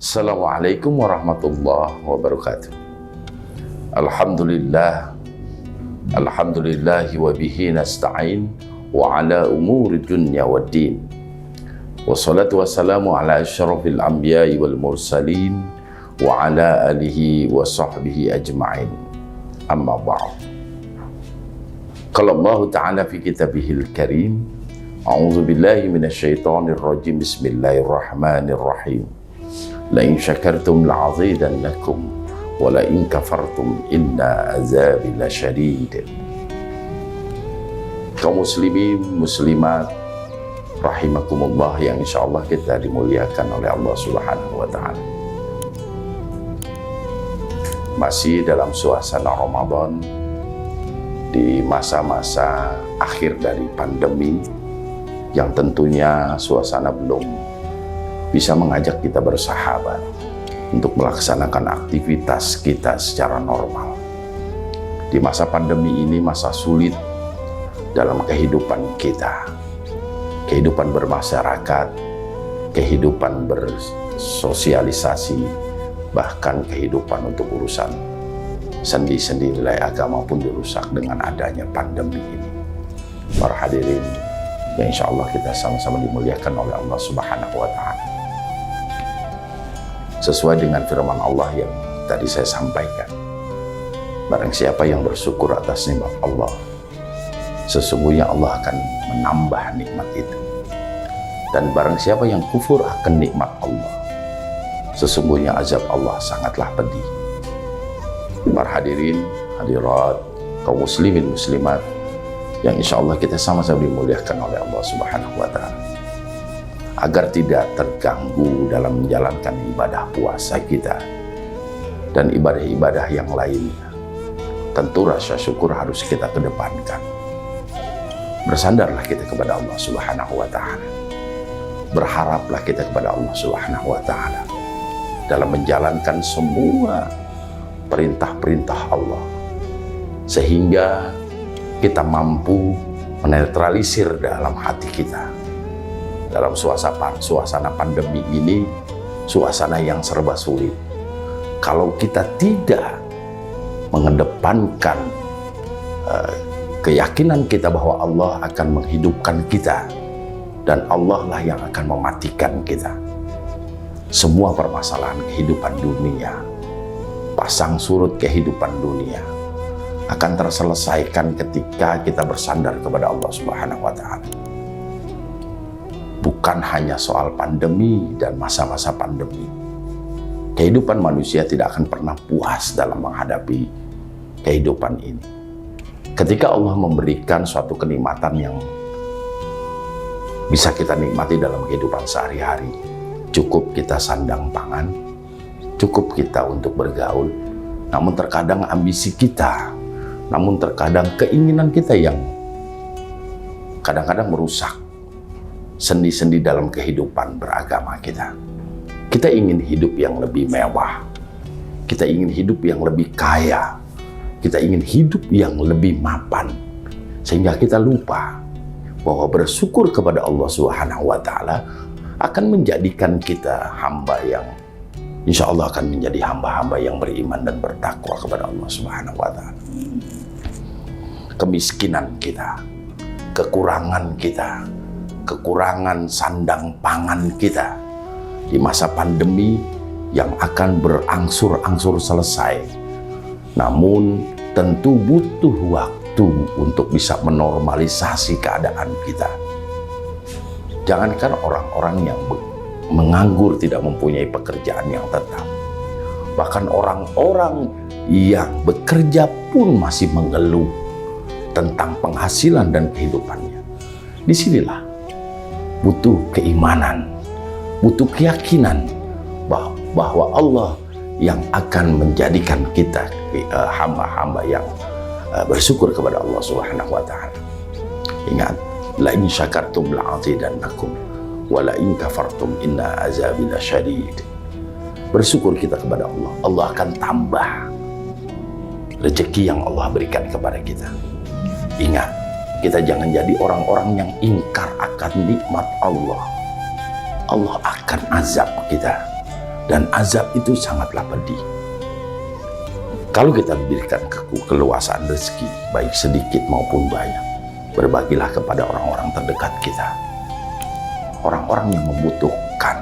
Assalamualaikum warahmatullahi wabarakatuh. Alhamdulillah, alhamdulillahi wa bihi nasta'in wa ala umuri dunya wa din. Wassalatu wassalamu ala asyrafil anbiya'i wal mursalin wa ala alihi wa sahbihi ajma'in. Amma ba'd. Qala Allah Ta'ala fi kitabihil karim, a'udzu billahi minasyaitonir rajim, bismillahirrahmanirrahim. La in syakartum la'azidannakum wa la in kafartum inna azabi lasyadid. Kaum muslimin muslimat rahimakumullah yang insyaallah kita dimuliakan oleh Allah Subhanahu wa taala. Masih dalam suasana Ramadan, di masa-masa akhir dari pandemi yang tentunya suasana belum bisa mengajak kita bersahabat untuk melaksanakan aktivitas kita secara normal. Di masa pandemi ini, masa sulit dalam kehidupan kita, kehidupan bermasyarakat, kehidupan bersosialisasi, bahkan kehidupan untuk urusan sendi-sendi nilai agama pun dirusak dengan adanya pandemi ini. Para hadirin yang insya Allah kita sama-sama dimuliakan oleh Allah Subhanahu wa Ta'ala. Sesuai dengan firman Allah yang tadi saya sampaikan, barang siapa yang bersyukur atas nikmat Allah, sesungguhnya Allah akan menambah nikmat itu. Dan barang siapa yang kufur akan nikmat Allah, sesungguhnya azab Allah sangatlah pedih. Para hadirin, hadirat, kaum muslimin muslimat yang insya Allah kita sama-sama dimuliakan oleh Allah Subhanahu wa Ta'ala, agar tidak terganggu dalam menjalankan ibadah puasa kita dan ibadah-ibadah yang lainnya, tentu rasa syukur harus kita kedepankan. Bersandarlah kita kepada Allah Subhanahu wa Ta'ala, berharaplah kita kepada Allah Subhanahu wa Ta'ala dalam menjalankan semua perintah-perintah Allah, sehingga kita mampu menetralisir dalam hati kita dalam suasana pandemi ini, suasana yang serba sulit. Kalau kita tidak mengedepankan keyakinan kita bahwa Allah akan menghidupkan kita dan Allah lah yang akan mematikan kita, semua permasalahan kehidupan dunia, pasang surut kehidupan dunia akan terselesaikan ketika kita bersandar kepada Allah Subhanahu wa Ta'ala. Bukan hanya soal pandemi dan masa-masa pandemi. Kehidupan manusia tidak akan pernah puas dalam menghadapi kehidupan ini. Ketika Allah memberikan suatu kenikmatan yang bisa kita nikmati dalam kehidupan sehari-hari, cukup kita sandang pangan, cukup kita untuk bergaul, namun terkadang ambisi kita, namun terkadang keinginan kita yang kadang-kadang merusak sendi-sendi dalam kehidupan beragama kita. Kita ingin hidup yang lebih mewah, kita ingin hidup yang lebih kaya, kita ingin hidup yang lebih mapan, sehingga kita lupa bahwa bersyukur kepada Allah Subhanahu wa Ta'ala akan menjadikan kita hamba yang insya Allah akan menjadi hamba-hamba yang beriman dan bertakwa kepada Allah Subhanahu wa Ta'ala. Kemiskinan kita, kekurangan kita, kekurangan sandang pangan kita di masa pandemi yang akan berangsur-angsur selesai, namun tentu butuh waktu untuk bisa menormalisasi keadaan kita. Jangankan orang-orang yang menganggur, tidak mempunyai pekerjaan yang tetap, bahkan orang-orang yang bekerja pun masih mengeluh tentang penghasilan dan kehidupannya. Disinilah butuh keimanan, butuh keyakinan bahwa Allah yang akan menjadikan kita hamba-hamba yang bersyukur kepada Allah Subhanahu wa Ta'ala. Ingat, la in syakartum la'azidannakum wa la in kafartum inna azabi lasyadid. Bersyukur kita kepada Allah, Allah akan tambah rezeki yang Allah berikan kepada kita. Ingat, kita jangan jadi orang-orang yang ingkar akan nikmat Allah. Allah akan azab kita. dan azab itu sangatlah pedih. Kalau kita diberikan keluasan rezeki, baik sedikit maupun banyak, berbagilah kepada orang-orang terdekat kita, orang-orang yang membutuhkan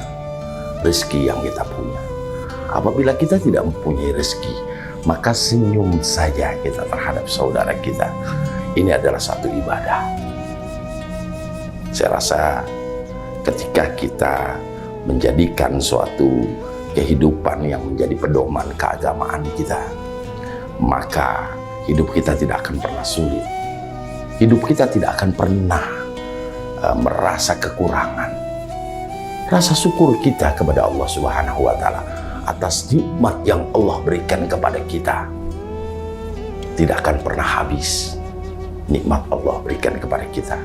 rezeki yang kita punya. Apabila kita tidak mempunyai rezeki, maka senyum saja kita terhadap saudara kita. Ini adalah satu ibadah. Saya rasa ketika kita menjadikan suatu kehidupan yang menjadi pedoman keagamaan kita, maka hidup kita tidak akan pernah sulit. Hidup kita tidak akan pernah merasa kekurangan. Rasa syukur kita kepada Allah Subhanahu wa Ta'ala atas nikmat yang Allah berikan kepada kita tidak akan pernah habis. Nikmat Allah berikan kepada kita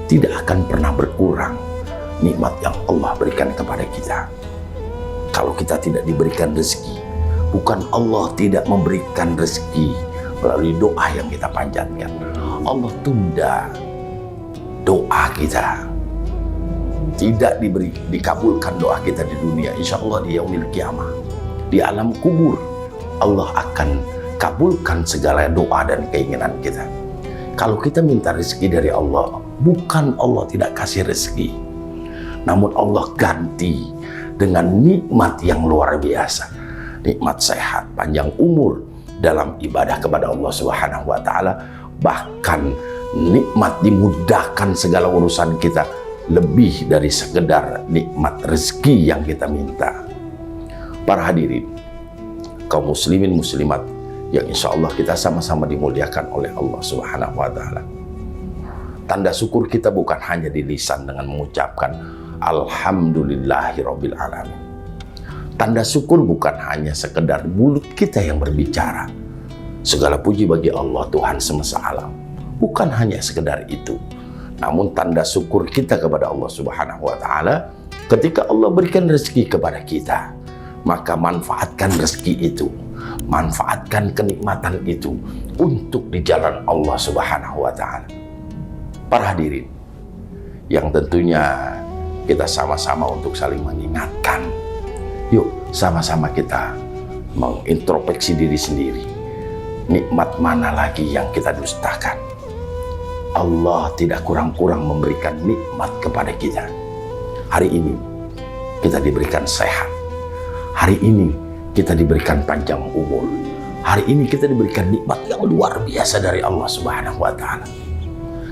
tidak akan pernah berkurang. Nikmat yang Allah berikan kepada kita, kalau kita tidak diberikan rezeki, bukan Allah tidak memberikan rezeki melalui doa yang kita panjatkan. Allah tunda doa kita, tidak dikabulkan doa kita di dunia. Insya Allah di yaumil kiamah, di alam kubur, Allah akan kabulkan segala doa dan keinginan kita. Kalau kita minta rezeki dari Allah, bukan Allah tidak kasih rezeki, namun Allah ganti dengan nikmat yang luar biasa. Nikmat sehat, panjang umur dalam ibadah kepada Allah Subhanahu wa Ta'ala. Bahkan nikmat dimudahkan segala urusan kita, lebih dari sekedar nikmat rezeki yang kita minta. Para hadirin, kaum muslimin muslimat yang insya Allah kita sama-sama dimuliakan oleh Allah Subhanahu wa Ta'ala. Tanda syukur kita bukan hanya di lisan dengan mengucapkan Alhamdulillahirabbil alamin. Tanda syukur bukan hanya sekedar mulut kita yang berbicara, segala puji bagi Allah Tuhan semesta alam. Bukan hanya sekedar itu, namun tanda syukur kita kepada Allah Subhanahu wa Ta'ala, ketika Allah berikan rezeki kepada kita, maka manfaatkan rezeki itu, manfaatkan kenikmatan itu untuk di jalan Allah Subhanahu wa Ta'ala. Para hadirin, yang tentunya kita sama-sama untuk saling mengingatkan. Yuk sama-sama kita mengintrospeksi diri sendiri. Nikmat mana lagi yang kita dustakan? Allah tidak kurang-kurang memberikan nikmat kepada kita. Hari ini kita diberikan sehat. Hari ini kita diberikan panjang umur. Hari ini kita diberikan nikmat yang luar biasa dari Allah Subhanahu wa Ta'ala.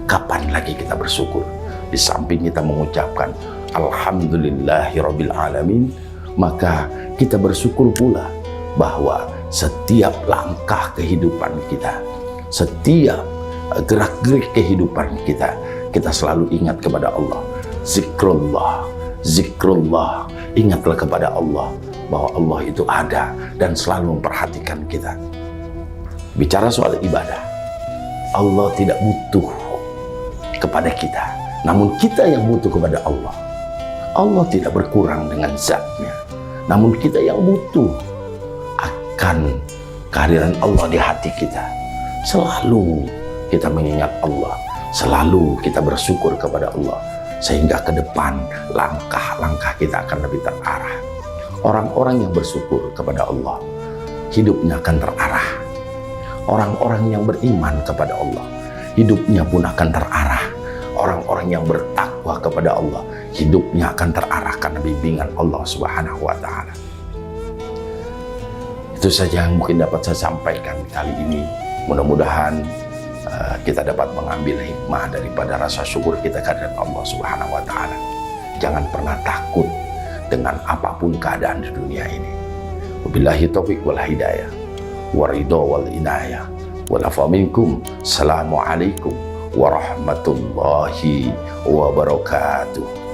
Kapan lagi kita bersyukur? Di samping kita mengucapkan Alhamdulillahirabbil alamin, maka kita bersyukur pula bahwa setiap langkah kehidupan kita, setiap gerak-gerik kehidupan kita, kita selalu ingat kepada Allah. Zikrullah, zikrullah. Ingatlah kepada Allah bahwa Allah itu ada dan selalu memperhatikan kita. Bicara soal ibadah, Allah tidak butuh kepada kita, namun kita yang butuh kepada Allah. Allah tidak berkurang dengan zatnya, namun kita yang butuh akan kehadiran Allah di hati kita. Selalu kita mengingat Allah, selalu kita bersyukur kepada Allah, sehingga ke depan langkah-langkah kita akan lebih terarah. Orang-orang yang bersyukur kepada Allah, hidupnya akan terarah. Orang-orang yang beriman kepada Allah, hidupnya pun akan terarah. Orang-orang yang bertakwa kepada Allah, hidupnya akan terarah karena bimbingan Allah Subhanahu wa Ta'ala. Itu saja yang mungkin dapat saya sampaikan kali ini. Mudah-mudahan kita dapat mengambil hikmah daripada rasa syukur kita kehadirat Allah Subhanahu wa Ta'ala. Jangan pernah takut dengan apapun keadaan di dunia ini. Wabillahi taufiq wal hidayah, waridho wal inayah, walafa minkum. Assalamualaikum warahmatullahi wabarakatuh.